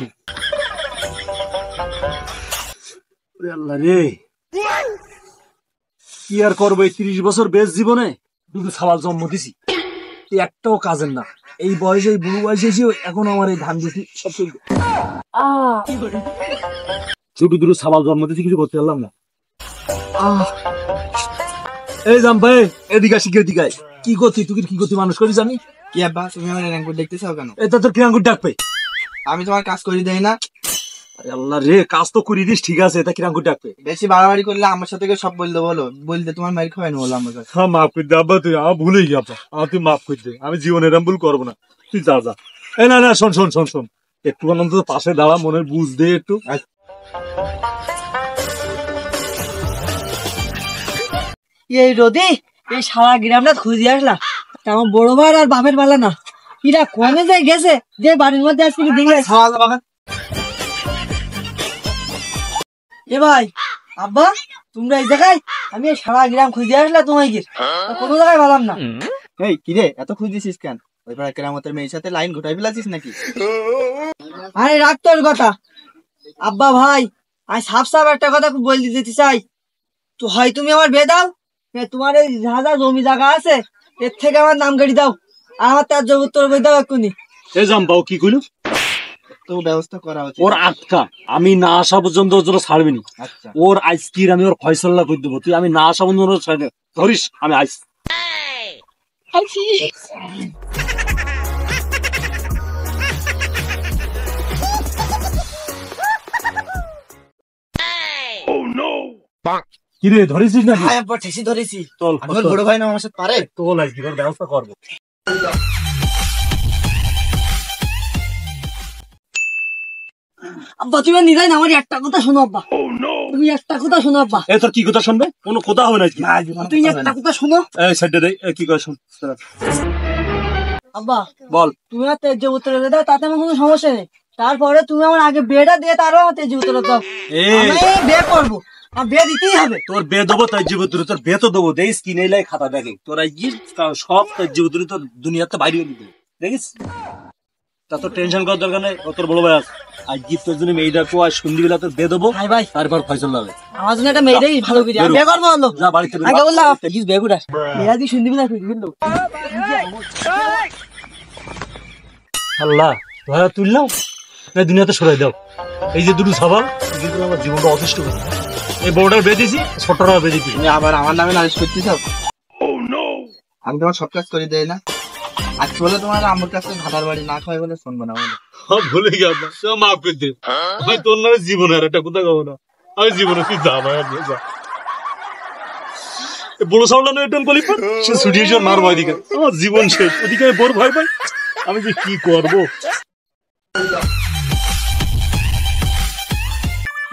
কি আল্লাহ রে, কি আর করবো? 30 বছর বেশ জীবনে দুটো ছাওয়াল জন্ম দিছি, একটাও কাজের না। এই বয়সে, এই বুড়ো বয়সে এসে এখন আমার এই ধান দিছি সব চলবে। ছোট দুটো ছাওয়াল জন্ম দিছি, কিছু করতে পারলাম না। এই জাম ভাই, এদিকে আসি, এদিকে কি করতি তুই? কি করতি? মানুষ করিস আমি? কি আব্বা, তুমি আমার র্যাঙ্কুট দেখতে চাও কেন? এটা তোর কিরাঙ্কুর ডাক পাই? আমি তোমার কাজ করি দেই না? আল্লাহ রে, কাজ তো করি দিস, ঠিক আছে, এটা কিরাঙ্কুর ডাক পাই? বেশি বাড়াবাড়ি করলে আমার সাথে সব বলতে বলো, বলতে তোমার মাইর খাওয়াই বলো আমার কাছে। হ্যাঁ, মাফ করে দে আব্বা, তুই আমার ভুলে গিয়ে আব্বা, তুই মাফ করে দে, আমি জীবনে এরম ভুল করবো না, তুই যা যা। এই না না, শোন শোন শোন শোন, একটু অন্তত পাশে দাঁড়া, মনের বুঝ দে একটু। এই রোদে এই সারা গ্রামটা খুঁজে আসলা, আমার বড় ভাই আর বাপের বেলা না, এরা কোনে যায় গেছে যে বাড়ির মধ্যে আজকে দেখলে। এ ভাই, আব্বা তোমরা এই জায়গায়? আমি সারা গ্রাম খুঁজে আসলা, তোমায় কি কোনো জায়গায় পেলাম না। এই কিরে, এত খুঁজেছিস কেন? ওই পাড়া কেরামতের মেয়ের সাথে লাইন ঘুটাই ফেলাছিস নাকি? আরে রাখ তোর কথা। আব্বা ভাই, আমি সাফ সাফ একটা কথা বলতে যেতে চাই, তো হয় তুমি আমার বিয়ে দাও, তোমার এই যা যা জমি জায়গা আছে এর থেকে আমার নাম গাড়ি দাও, আর আমার তার জমি উত্তর বই দাও এক্ষুনি। এ জাম বাবু, কি কইল? তো ব্যবস্থা করা হচ্ছে ওর আটকা, আমি না আসা পর্যন্ত ওর জন্য ছাড়বি নি। আচ্ছা, ওর আইসকির আমি ওর ফয়সাল্লা করে দেবো, তুই আমি না আসা পর্যন্ত ছাড়বে ধরিস, আমি আইস। কিরে, ধরেছিস নাকি? হ্যাঁ আব্বা, ঠেসি ধরেছি। চল, আমি ওর বড় ভাই না, আমার সাথে পারে? তোল আইসকি, তোর ব্যবস্থা করবো। আব্বা তুমি নিরাই না, আমার একটা কথা শোনো আব্বা, তুমি একটা কথা শোনো আব্বা। এ তোর কি কথা শুনবে? কোনো কথা হবে না। তুমি একটা কথা শোনো। এই সাইডে দে, কি কথা শুন। আব্বা বল। তুমি আমার তেজ উত্তর দাও, তাতে আমার কোনো সমস্যা নেই। তারপরে তুমি আমার আগে বিয়েটা দিয়ে তারও আমার তেজ উত্তর দাও। আমি বিয়ে করবো, আমার বিয়ে দিতেই হবে। তোর বিয়ে দেবো, তাই জীবতুরি তোর বিয়ে তো দেবো। দেখিস কিনে লাই খাতা দেখে তোরা সব তার জীবতুরি তোর দুনিয়াতে বাইরে দিবে, দেখিস। তা তোর টেনশন করার দরকার নেই, তোর বড় ভাই আছে। আর গিফট তোর জন্য মেয়েটা তো আজ সন্ধিবেলা তোর বিয়ে দেবো, ভাই তারপর ফয়সল হবে। আমার জন্য একটা মেয়েটাই ভালো করে বিয়ে করবো। যা বাড়িতে আগে বললাম বিয়ে করে মেয়েরা দিয়ে শুনবি না, কিন্তু আল্লাহ ভাইয়া তুললাম না, দুনিয়াতে সরাই দাও। এই যে দুটো সবাল, কিন্তু আমার জীবনটা অতিষ্ঠ করে। এই বড়টার বেঁধেছি, ছোটটা বেঁধেছি। তুমি আবার আমার নামে নালিশ করতে চাও? আমি তোমার সব কাজ করে দেই না? আজ বলে তোমার আমার কাছে ভাতার বাড়ি না খাওয়াই বলে শুনবো না বলে? ভুলে গিয়ে মাফ করে দে। আমি তোর নামে জীবনে আর একটা কথা কবো না, আমি জীবনে তুই যা ভাই, যা। বড় সাউন্ড একদম কলি সে ছুটিয়ে মারবো, এদিকে আমার জীবন শেষ, ওদিকে বড় ভয় পাই, আমি যে কি করবো।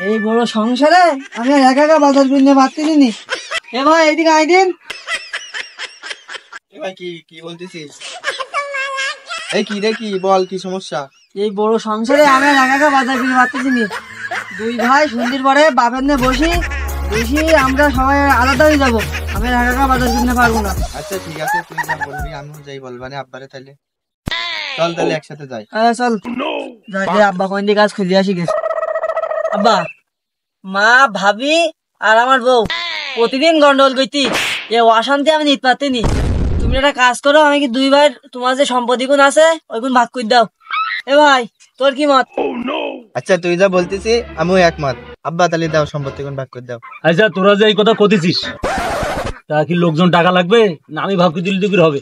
এই বড় সংসারে আমি একা একা বাজার কিনে পারতেছি। এ ভাই এদিকে আইদিন। ভাই কি কি বলতেছিস? এই কি রে, কি বল, কি সমস্যা? এই বড় সংসারে আমি একা একা বাজার কিনে পারতেছি। দুই ভাই সন্ধির পরে বাপের নিয়ে বসি আমরা সবাই আলাদা হয়ে যাবো, আমি একা একা বাজার কিনতে পারবো না। আচ্ছা ঠিক আছে, তুই যা বলবি আমিও যাই বলবানে আব্বারে। তাহলে চল, তাহলে একসাথে যাই। চল যাই, আব্বা কোন দিকে কাজ খুঁজে আসি গেছে। আব্বা, মা, ভাবি আর আমার বউ প্রতিদিন গন্ডগোল করতি, এ অশান্তি আমি নিতে পারতিনি। তুমি একটা কাজ করো, আমি কি দুই ভাই তোমার যে সম্পত্তি গুণ আছে ওই গুণ ভাগ করে দাও। এ ভাই তোর কি মত? আচ্ছা তুই যা বলতেছি আমিও একমত। আব্বা তাহলে দাও, সম্পত্তি গুণ ভাগ করে দাও। আচ্ছা তোরা যে এই কথা কতেছিস, তা কি লোকজন টাকা লাগবে না আমি ভাগ করে দিলি তো কি হবে?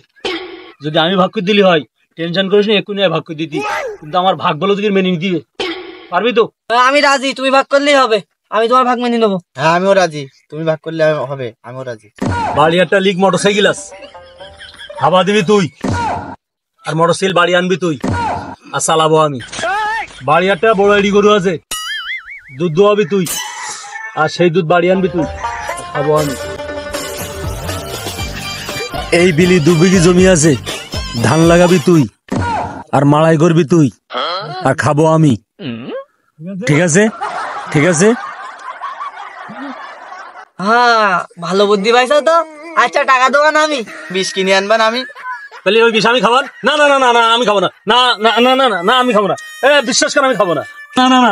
যদি আমি ভাগ করে দিলি হয়, টেনশন করিস না, এক্ষুনি ভাগ করে দিতি। কিন্তু আমার ভাগ বলো তুই মেনে নিতে পারবি তো? আমি রাজি, তুমি ভাগ করলেই হবে, আমি তোমার ভাগ মেনে নেবো। হ্যাঁ আমিও রাজি, তুমি ভাগ করলে হবে, আমিও রাজি। বাড়ি একটা লিক মোটরসাইকেল আছে, খাওয়া দিবি তুই, আর মোটরসাইকেল বাড়ি আনবি তুই, আর চালাবো আমি। বাড়ি একটা বড় এডি গরু আছে, দুধ দোয়াবি তুই, আর সেই দুধ বাড়ি আনবি তুই, খাবো আমি। এই বিলি 2 বিঘি জমি আছে, ধান লাগাবি তুই, আর মাড়াই করবি তুই, আর খাবো আমি। ঠিক আছে? ঠিক আছে। হ্যাঁ ভালো বুদ্ধি পাইছো তো। আচ্ছা টাকা দেবো না আমি? বিষ কিনে আনবা না আমি? তাহলে ওই বিষ আমি খাবার না না না না না আমি খাবো না না না না না না না আমি খাবো না বিশ্বাস করে আমি খাবো না না না না